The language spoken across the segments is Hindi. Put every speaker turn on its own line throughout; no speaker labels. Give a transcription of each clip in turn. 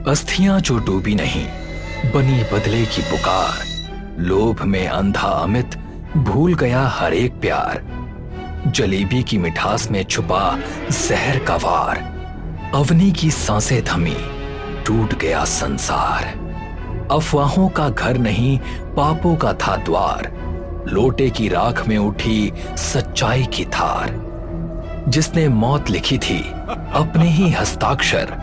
अस्थियां जो डूबी नहीं, बनी बदले की पुकार। लोभ में अंधा अमित भूल गया हर एक प्यार। जलेबी की मिठास में छुपा जहर का वार। अवनी की सांसें थमी, टूट गया संसार। अफवाहों का घर नहीं, पापों का था द्वार। लोटे की राख में उठी सच्चाई की धार। जिसने मौत लिखी थी अपने ही हस्ताक्षर,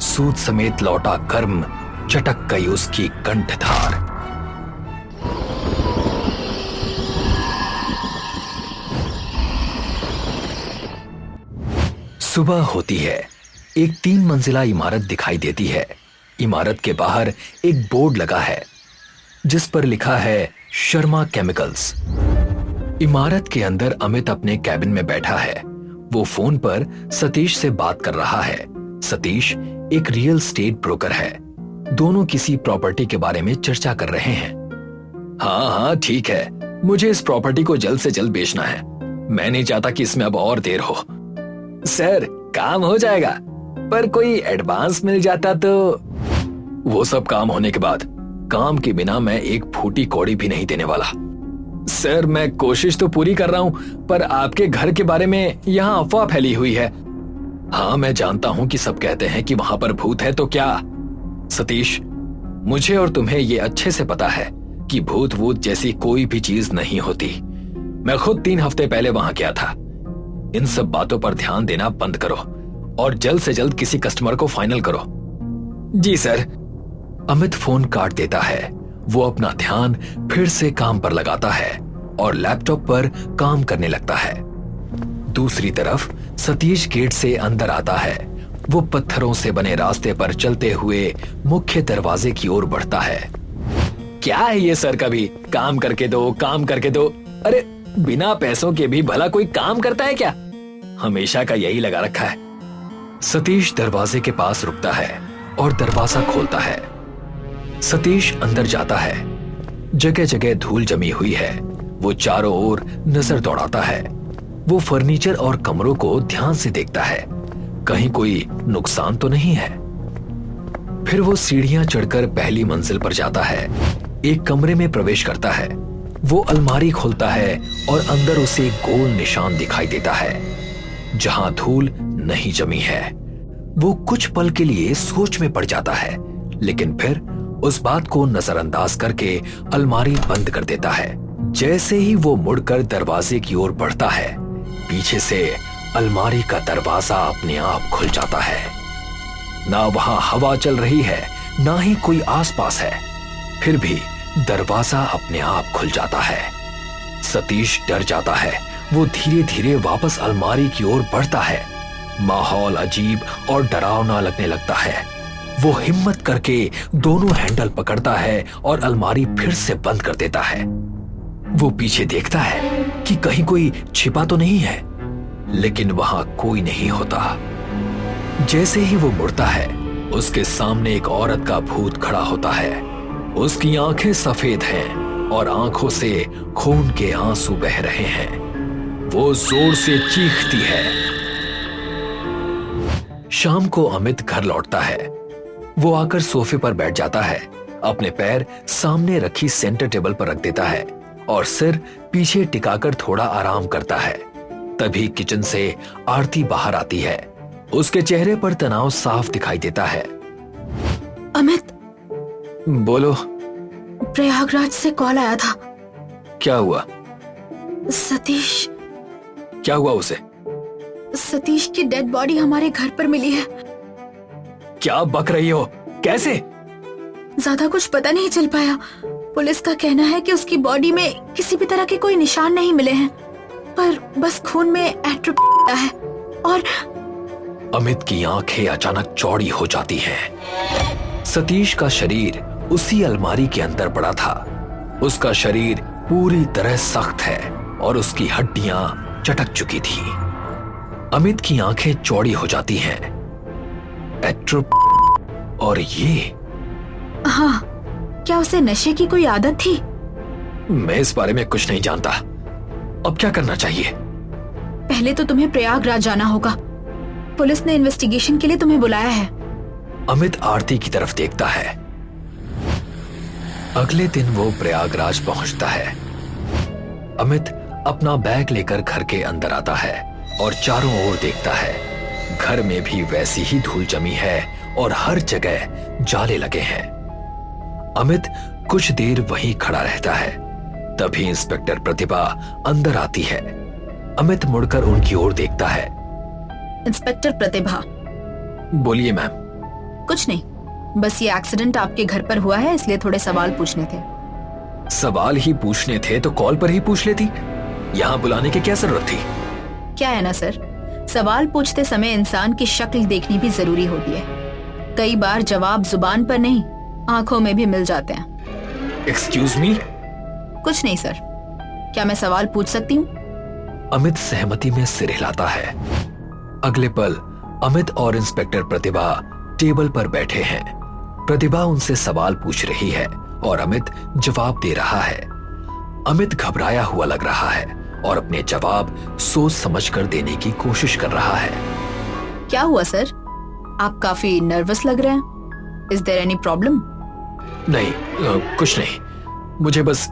सूद समेत लौटा कर्म, चटक गई उसकी कंठधार। सुबह होती है, एक 3 मंजिला इमारत दिखाई देती है। इमारत के बाहर एक बोर्ड लगा है जिस पर लिखा है शर्मा केमिकल्स। इमारत के अंदर अमित अपने कैबिन में बैठा है। वो फोन पर सतीश से बात कर रहा है। सतीश एक रियल एस्टेट ब्रोकर है। दोनों किसी प्रॉपर्टी के बारे में चर्चा कर रहे हैं। हाँ ठीक है, मुझे इस प्रॉपर्टी को जल्द से जल्द बेचना है। मैं नहीं चाहता कि इसमें अब और देर हो। सर, काम हो जाएगा, पर कोई एडवांस मिल जाता तो। वो सब काम होने के बाद, काम के बिना मैं एक फूटी कौड़ी भी नहीं देने वाला। सर, मैं कोशिश तो पूरी कर रहा हूं, पर आपके घर के बारे में यहाँ अफवाह फैली हुई है। हाँ, मैं जानता हूं कि सब कहते हैं कि वहां पर भूत है, तो क्या? सतीश, मुझे और तुम्हें ये अच्छे से पता है कि भूत वूत जैसी कोई भी चीज नहीं होती। मैं खुद 3 हफ्ते पहले वहां गया था। इन सब बातों पर ध्यान देना बंद करो और जल्द से जल्द किसी कस्टमर को फाइनल करो। जी सर। अमित फोन काट देता है। वो अपना ध्यान फिर से काम पर लगाता है और लैपटॉप पर काम करने लगता है। दूसरी तरफ सतीश गेट से अंदर आता है। वो पत्थरों से बने रास्ते पर चलते हुए मुख्य दरवाजे की ओर बढ़ता है। क्या है ये सर, कभी काम करके दो, काम करके दो। अरे, बिना पैसों के भी भला कोई काम करता है क्या? हमेशा का यही लगा रखा है। सतीश दरवाजे के पास रुकता है और दरवाजा खोलता है। सतीश अंदर जाता है। जगह जगह धूल जमी हुई है। वो चारों ओर नजर दौड़ाता है। वो फर्नीचर और कमरों को ध्यान से देखता है, कहीं कोई नुकसान तो नहीं है। फिर वो सीढ़ियां चढ़कर पहली मंजिल पर जाता है। एक कमरे में प्रवेश करता है। वो अलमारी खोलता है और अंदर उसे एक गोल निशान दिखाई देता है जहां धूल नहीं जमी है। वो कुछ पल के लिए सोच में पड़ जाता है, लेकिन फिर उस बात को नजरअंदाज करके अलमारी बंद कर देता है। जैसे ही वो मुड़कर दरवाजे की ओर बढ़ता है, पीछे से अलमारी का दरवाजा अपने आप खुल जाता है। ना वहां हवा चल रही है, ना ही कोई आसपास है, फिर भी दरवाजा अपने आप खुल जाता है। सतीश डर जाता है। वो धीरे धीरे वापस अलमारी की ओर बढ़ता है। माहौल अजीब और डरावना लगने लगता है। वो हिम्मत करके दोनों हैंडल पकड़ता है और अलमारी फिर से बंद कर देता है। वो पीछे देखता है कि कहीं कोई छिपा तो नहीं है, लेकिन वहां कोई नहीं होता। जैसे ही वो मुड़ता है, उसके सामने एक औरत का भूत खड़ा होता है। उसकी आंखें सफेद हैं और आंखों से खून के आंसू बह रहे हैं। वो जोर से चीखती है। शाम को अमित घर लौटता है। वो आकर सोफे पर बैठ जाता है, अपने पैर सामने रखी सेंटर टेबल पर रख देता है और सिर पीछे टिकाकर थोड़ा आराम करता है। तभी किचन से आरती बाहर आती है। उसके चेहरे पर तनाव साफ दिखाई देता है।
अमित,
बोलो।
प्रयागराज से कॉल आया था।
क्या हुआ?
सतीश।
क्या हुआ उसे?
सतीश की डेड बॉडी हमारे घर पर मिली है।
क्या बक रही हो? कैसे?
ज्यादा कुछ पता नहीं चल पाया। पुलिस का कहना है कि उसकी बॉडी में किसी भी तरह के कोई निशान नहीं मिले हैं, पर बस खून में एट्रोफी है। और
अमित की आंखें अचानक चौड़ी हो जाती हैं। सतीश का शरीर उसी अलमारी के अंदर पड़ा था। उसका शरीर पूरी तरह सख्त है और उसकी हड्डियां चटक चुकी थी। अमित की आंखें चौड़ी हो जाती हैं। और ये?
हाँ, क्या उसे नशे की कोई आदत थी?
मैं इस बारे में कुछ नहीं जानता। अब क्या करना चाहिए?
पहले तो तुम्हें प्रयागराज जाना होगा। पुलिस ने इन्वेस्टिगेशन के लिए तुम्हें बुलाया है।
अमित आरती की तरफ देखता है। अगले दिन वो प्रयागराज पहुंचता है। अमित अपना बैग लेकर घर के अंदर आता है और चारों ओर देखता है। घर में भी वैसी ही धूल जमी है और हर जगह जाले लगे हैं। अमित कुछ देर वहीं खड़ा रहता है। तभी इंस्पेक्टर प्रतिभा अंदर आती है। अमित मुड़कर उनकी ओर देखता है।
इंस्पेक्टर प्रतिभा।
बोलिए मैम।
कुछ नहीं, बस ये एक्सीडेंट आपके घर पर हुआ है, इसलिए थोड़े सवाल पूछने थे।
सवाल ही पूछने थे तो कॉल पर ही पूछ लेती, यहाँ बुलाने की क्या जरूरत थी?
क्या है ना सर, सवाल पूछते समय इंसान की शक्ल देखनी भी जरूरी होती है। कई बार जवाब जुबान पर नहीं, आंखों में भी मिल जाते हैं।
Excuse me?
कुछ नहीं सर, क्या मैं सवाल पूछ सकती हूँ?
अमित सहमति में सिर हिलाता है। अगले पल अमित और इंस्पेक्टर प्रतिभा टेबल पर बैठे हैं। प्रतिभा उनसे सवाल पूछ रही है और अमित जवाब दे रहा है। अमित घबराया हुआ लग रहा है और अपने जवाब सोच समझकर देने की कोशिश कर रहा है।
क्या हुआ सर, आप काफी नर्वस लग रहे हैं। Is there any problem?
नहीं, कुछ नहीं। मुझे बस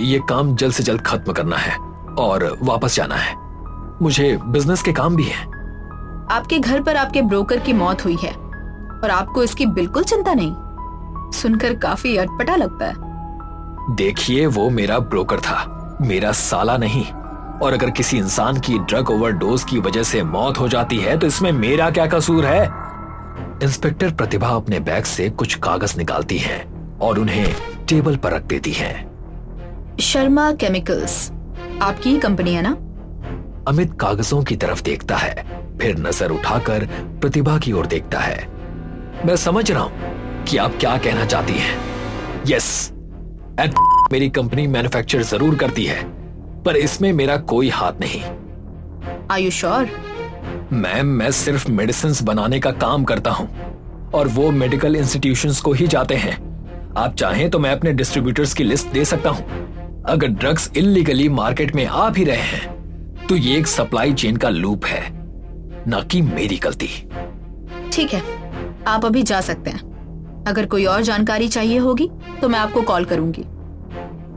ये काम जल्द से जल्द खत्म करना है और वापस जाना है। मुझे बिजनेस के काम भी हैं।
आपके घर पर आपके ब्रोकर की मौत हुई है और आपको इसकी बिल्कुल चिंता नहीं। सुनकर काफी अटपटा लगता है।
देखिए, वो मेरा ब्रोकर था, मेरा साला नहीं। और अगर किसी इंसान की ड्रग ओवरडोज की वजह से मौत हो जाती है तो इसमें मेरा क्या कसूर है? इंस्पेक्टर प्रतिभा अपने बैग से कुछ कागज निकालती है और उन्हें टेबल पर रख देती है।
शर्मा केमिकल्स आपकी ही कंपनी है ना?
अमित कागजों की तरफ देखता है, फिर नजर उठाकर प्रतिभा की ओर देखता है। मैं समझ रहा हूं कि आप क्या कहना चाहती हैं। यस, मेरी कंपनी मैन्युफैक्चर जरूर करती है, पर इसमें मेरा कोई हाथ नहीं।
Are you sure?
मैम, मैं सिर्फ मेडिसिन बनाने का काम करता हूं और वो मेडिकल इंस्टीट्यूशंस को ही जाते हैं। आप चाहें तो मैं अपने डिस्ट्रीब्यूटर्स की लिस्ट दे सकता हूं। अगर ड्रग्स इल्लीगली मार्केट में आ भी रहे हैं तो ये एक सप्लाई चेन का लूप है, ना कि मेरी गलती।
ठीक है, आप अभी जा सकते हैं। अगर कोई और जानकारी चाहिए होगी तो मैं आपको कॉल करूंगी।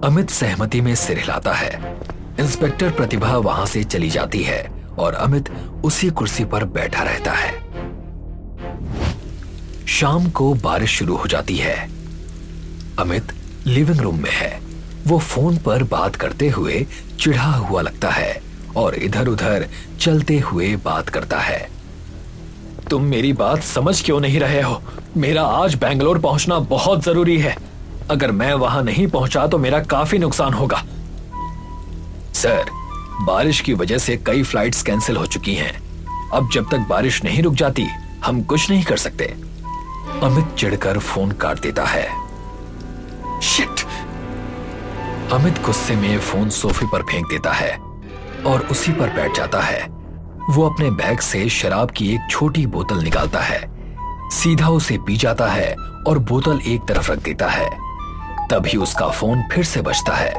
अमित सहमति में सिर हिलाता है। इंस्पेक्टर प्रतिभा वहां से चली जाती है और अमित उसी कुर्सी पर बैठा रहता है। शाम को बारिश शुरू हो जाती है। अमित लिविंग रूम में है। वो फोन पर बात करते हुए चिढ़ा हुआ लगता है और इधर उधर चलते हुए बात करता है। तुम मेरी बात समझ क्यों नहीं रहे हो? मेरा आज बेंगलोर पहुंचना बहुत जरूरी है। अगर मैं वहां नहीं पहुंचा तो मेरा काफी नुकसान होगा। सर, बारिश की वजह से कई फ्लाइट्स कैंसिल हो चुकी हैं। अब जब तक बारिश नहीं रुक जाती हम कुछ नहीं कर सकते। अमित चिढ़कर फोन काट देता है। शिट! अमित गुस्से में फोन सोफे पर फेंक देता है और उसी पर बैठ जाता है। वो अपने बैग से शराब की एक छोटी बोतल निकालता है, सीधा उसे पी जाता है और बोतल एक तरफ रख देता है। तभी उसका फोन फिर से बजता है।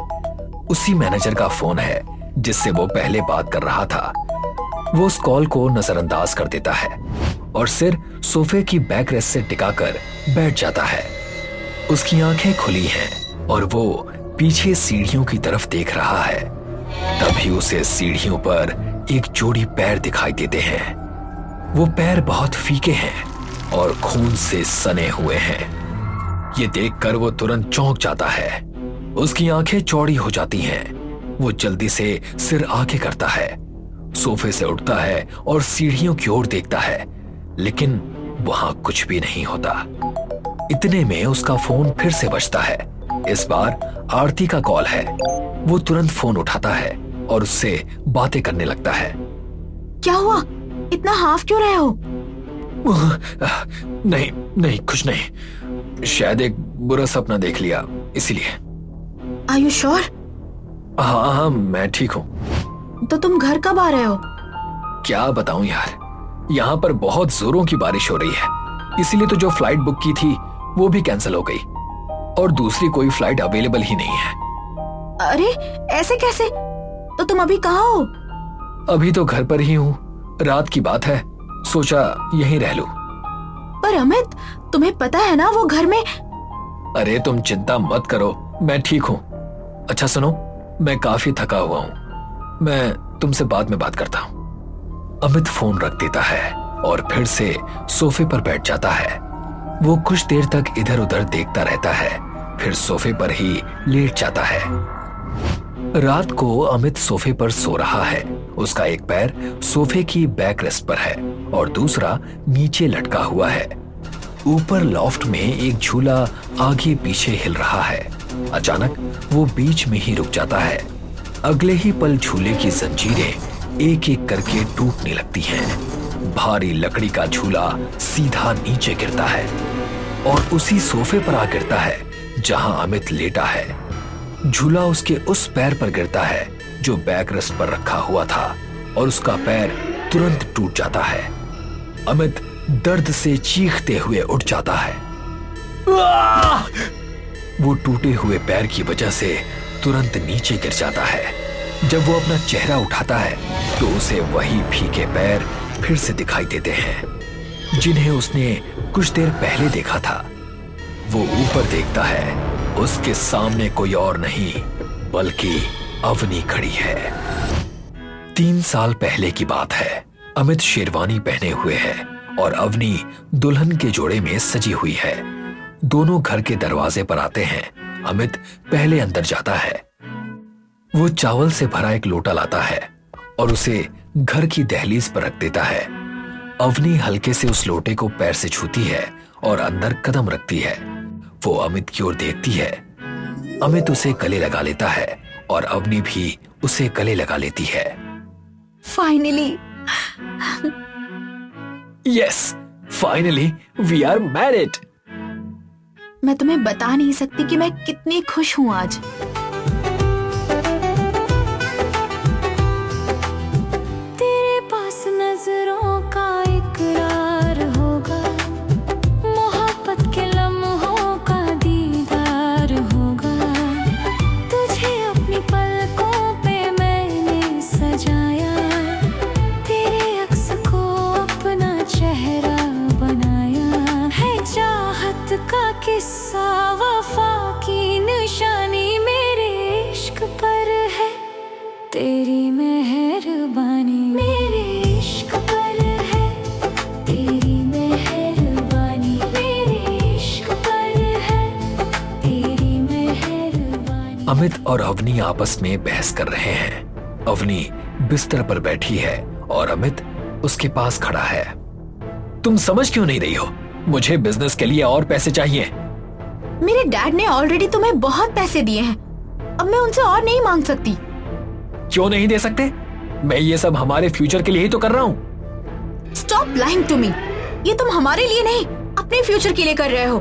उसी मैनेजर का फोन है जिससे वो पहले बात कर रहा था। वो उस कॉल को नजरअंदाज कर देता है और सिर सोफे की बैकरेस्ट से टिकाकर बैठ जाता है। उसकी आंखें खुली हैं और वो पीछे सीढ़ियों की तरफ देख रहा है। तभी उसे सीढ़ियों पर एक जोड़ी पैर दिखाई देते हैं। वो पैर बहुत फीके हैं और खून से सने हुए हैं। ये देखकर वो तुरंत चौंक जाता है। उसकी आंखें चौड़ी हो जाती हैं। वो जल्दी से सिर आगे करता है, सोफे से उठता है और सीढ़ियों की ओर देखता है, लेकिन वहां कुछ भी नहीं होता। इतने में उसका फोन फिर से बजता है। इस बार आरती का कॉल है। वो तुरंत फोन उठाता है और उससे बातें करने लगता है।
क्या हुआ? इतना हाफ क्यों रहे हो?
नहीं नहीं, कुछ नहीं। शायद एक बुरा सपना देख लिया, इसीलिए।
Are you sure?
हाँ हाँ, मैं ठीक हूँ।
तो तुम घर कब आ रहे हो?
क्या बताऊं यार, यहाँ पर बहुत जोरों की बारिश हो रही है, इसीलिए तो जो फ्लाइट बुक की थी वो भी कैंसिल हो गई और दूसरी कोई फ्लाइट अवेलेबल ही नहीं है।
अरे ऐसे कैसे? तो तुम अभी कहाँ हो?
अभी तो घर पर ही हूँ। रात की बात है, सोचा यहीं रह लूं।
पर अमित, तुम्हें पता है ना वो घर में।
अरे तुम चिंता मत करो, मैं ठीक हूँ। अच्छा सुनो, मैं काफी थका हुआ हूँ, मैं तुमसे बाद में बात करता हूँ। अमित फोन रख देता है और फिर से सोफे पर बैठ जाता है। वो कुछ देर तक इधर उधर देखता रहता है, फिर सोफे पर ही लेट जाता है। रात को अमित सोफे पर सो रहा है। उसका एक पैर सोफे की बैक रेस्ट पर है और दूसरा नीचे लटका हुआ है। ऊपर लॉफ्ट में एक झूला आगे पीछे हिल रहा है। अचानक वो बीच में ही रुक जाता है। अगले ही पल झूले की जंजीरें एक एक करके टूटने लगती हैं। भारी लकड़ी का झूला सीधा नीचे गिरता है और उसी सोफे पर आ गिरता है जहां अमित लेटा है। झूला उसके उस पैर पर गिरता है जो बैक रेस्ट पर रखा हुआ था और उसका पैर तुरंत टूट जाता है। अमित दर्द से चीखते हुए उठ जाता है। वो टूटे हुए पैर की वजह से तुरंत नीचे गिर जाता है। जब वो अपना चेहरा उठाता है तो उसे वही फीके पैर फिर से दिखाई देते हैं जिन्हें उसने कुछ देर पहले देखा था। वो ऊपर देखता है, उसके सामने कोई और नहीं बल्कि अवनी खड़ी है। 3 साल पहले की बात है। अमित शेरवानी पहने हुए है और अवनी दुल्हन के जोड़े में सजी हुई है। दोनों घर के दरवाजे पर आते हैं। अमित पहले अंदर जाता है। वो चावल से भरा एक लोटा लाता है और उसे घर की दहलीज पर रख देता है। अवनी हल्के से उस लोटे को पैर से छूती है और अंदर कदम रखती है। वो अमित की ओर देखती है। अमित उसे गले लगा लेता है और अवनी भी उसे गले लगा लेती है।
Finally,
yes, finally we are married.
मैं तुम्हें बता नहीं सकती कि मैं कितनी खुश हूँ आज।
तेरे पास नजरों का इकरार होगा, मोहब्बत के लम्हों का दीदार होगा। तुझे अपनी पलकों पे मैंने सजाया, तेरे अक्स को अपना चेहरा बनाया है। चाहत का किस्सा वफा की निशानी मेरे इश्क पर है, तेरी मेहरबानी मेरे इश्क पर है, तेरी मेहरबानी मेरे इश्क पर है, तेरी मेहरबानी।
अमित और अवनी आपस में बहस कर रहे हैं। अवनी बिस्तर पर बैठी है और अमित उसके पास खड़ा है। तुम समझ क्यों नहीं रही हो? मुझे बिजनेस के लिए और पैसे चाहिए।
मेरे डैड ने ऑलरेडी तुम्हें बहुत पैसे दिए हैं, अब मैं उनसे और नहीं मांग सकती।
क्यों नहीं दे सकते? मैं ये सब हमारे फ्यूचर के लिए ही तो कर रहा हूँ।
Stop lying to me. ये तुम हमारे लिए नहीं, अपने फ्यूचर के लिए कर रहे हो।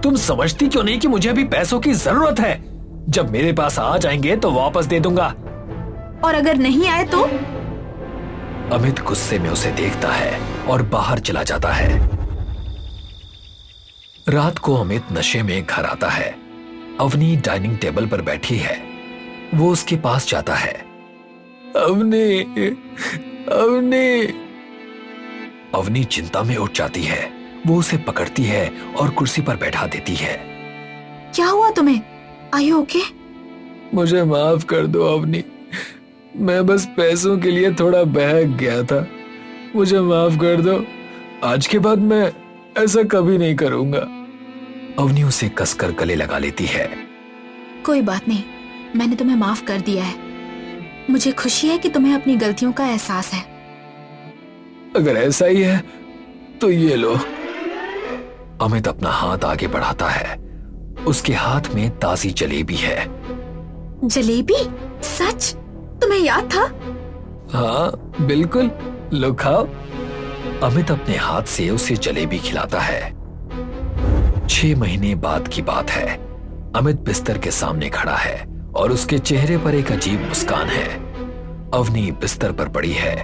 तुम समझती क्यों नहीं कि मुझे अभी पैसों की जरूरत है? जब मेरे पास आ जाएंगे तो वापस दे दूंगा।
और अगर नहीं आए तो?
अमित गुस्से में उसे देखता है और बाहर चला जाता है। रात को अमित नशे में घर आता है। अवनी डाइनिंग टेबल पर बैठी है। वो उसके पास जाता है। अवनी, अवनी। अवनी चिंता में उठ जाती है। वो उसे पकड़ती है और कुर्सी पर बैठा देती है।
क्या हुआ तुम्हें? Are you okay?
मुझे माफ कर दो अवनी, मैं बस पैसों के लिए थोड़ा बहक गया था। मुझे माफ कर दो। आज के बाद मैं ऐसा कभी नहीं करूंगा। अवनी उसे कसकर गले लगा लेती है।
कोई बात नहीं, मैंने तुम्हें माफ कर दिया है। मुझे खुशी है कि तुम्हें अपनी गलतियों का एहसास है।
अगर ऐसा ही है तो ये लो। अमित अपना हाथ आगे बढ़ाता है। उसके हाथ में ताजी जलेबी है।
जलेबी? सच? तुम्हें याद था?
हाँ बिल्कुल, लो खाओ। अमित अपने हाथ से उसे जलेबी खिलाता है। 6 महीने बाद की बात है। अमित बिस्तर के सामने खड़ा है और उसके चेहरे पर एक अजीब मुस्कान है। अवनी बिस्तर पर पड़ी है।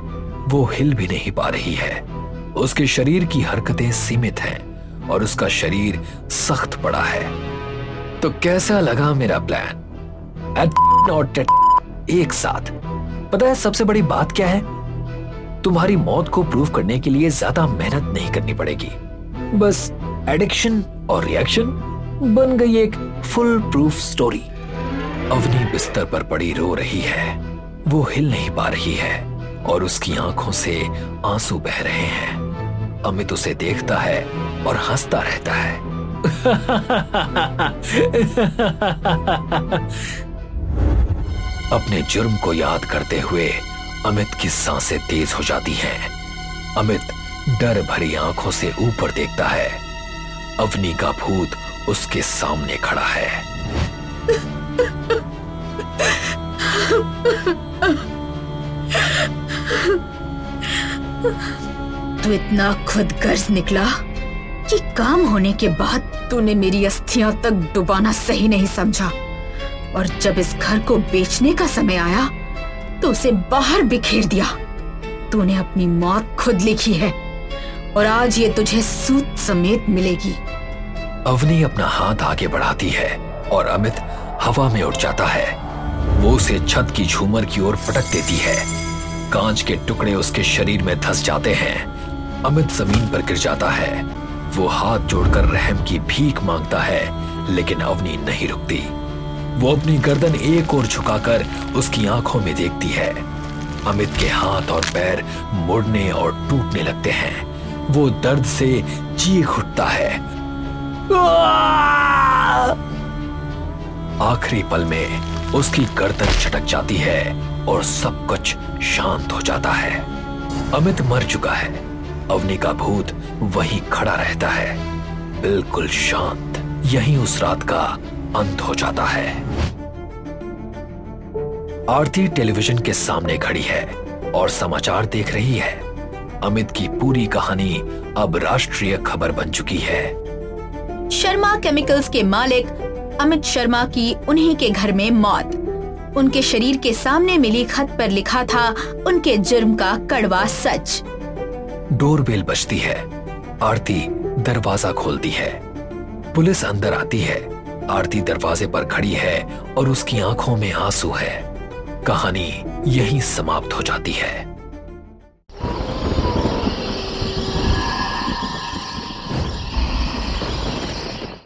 वो हिल भी नहीं पा रही है। उसके शरीर की हरकतें सीमित हैं और उसका शरीर सख्त पड़ा है। तो कैसा लगा मेरा प्लान? और एक साथ। पता है सबसे बड़ी बात क्या है? तुम्हारी मौत को प्रूव करने के लिए ज्यादा मेहनत नहीं करनी पड़ेगी। बस एडिक्शन और रिएक्शन बन गई एक फुल प्रूफ स्टोरी। अवनी बिस्तर पर पड़ी रो रही है। वो हिल नहीं पा रही है और उसकी आंखों से आंसू बह रहे हैं। अमित उसे देखता है और हंसता रहता है। अपने जुर्म को याद करते हुए अमित की सांसें तेज हो जाती हैं। अमित डर भरी आंखों से ऊपर देखता है। अवनी का भूत उसके सामने खड़ा है।
तू इतना खुदगर्ज निकला कि काम होने के बाद तूने मेरी अस्थियां तक डुबाना सही नहीं समझा, और जब इस घर को बेचने का समय आया तो उसे बाहर बिखेर दिया। तूने अपनी मौत खुद लिखी है और आज ये तुझे सूत समेत मिलेगी।
अवनी अपना हाथ आगे बढ़ाती है और अमित हवा में उड़ जाता है। वो उसे छत की झूमर की ओर पटक देती है। कांच के टुकड़े उसके शरीर में धंस जाते हैं। अमित जमीन पर गिर जाता है। वो हाथ जोड़कर रहम की भीख मांगता है, लेकिन अवनी नहीं रुकती। वो अपनी गर्दन एक ओर झुकाकर उसकी आंखों में देखती है। अमित के हाथ और पैर मुड़ने और टूटने लगते हैं। वो दर्द से चीख उठता है। आखिरी पल में उसकी गर्दन छटक जाती है और सब कुछ शांत हो जाता है। अमित मर चुका है। अवनी का भूत वहीं खड़ा रहता है, बिल्कुल शांत। यहीं उस रात का अंत हो जाता है। आरती टेलीविजन के सामने खड़ी है और समाचार देख रही है। अमित की पूरी कहानी अब राष्ट्रीय खबर बन चुकी है।
शर्मा केमिकल्स के मालिक अमित शर्मा की उन्हीं के घर में मौत। उनके शरीर के सामने मिली खत पर लिखा था उनके जुर्म का कड़वा सच।
डोरबेल बजती है। आरती दरवाजा खोलती है। पुलिस अंदर आती है। आरती दरवाजे पर खड़ी है और उसकी आंखों में आंसू है। कहानी यहीं समाप्त हो जाती है।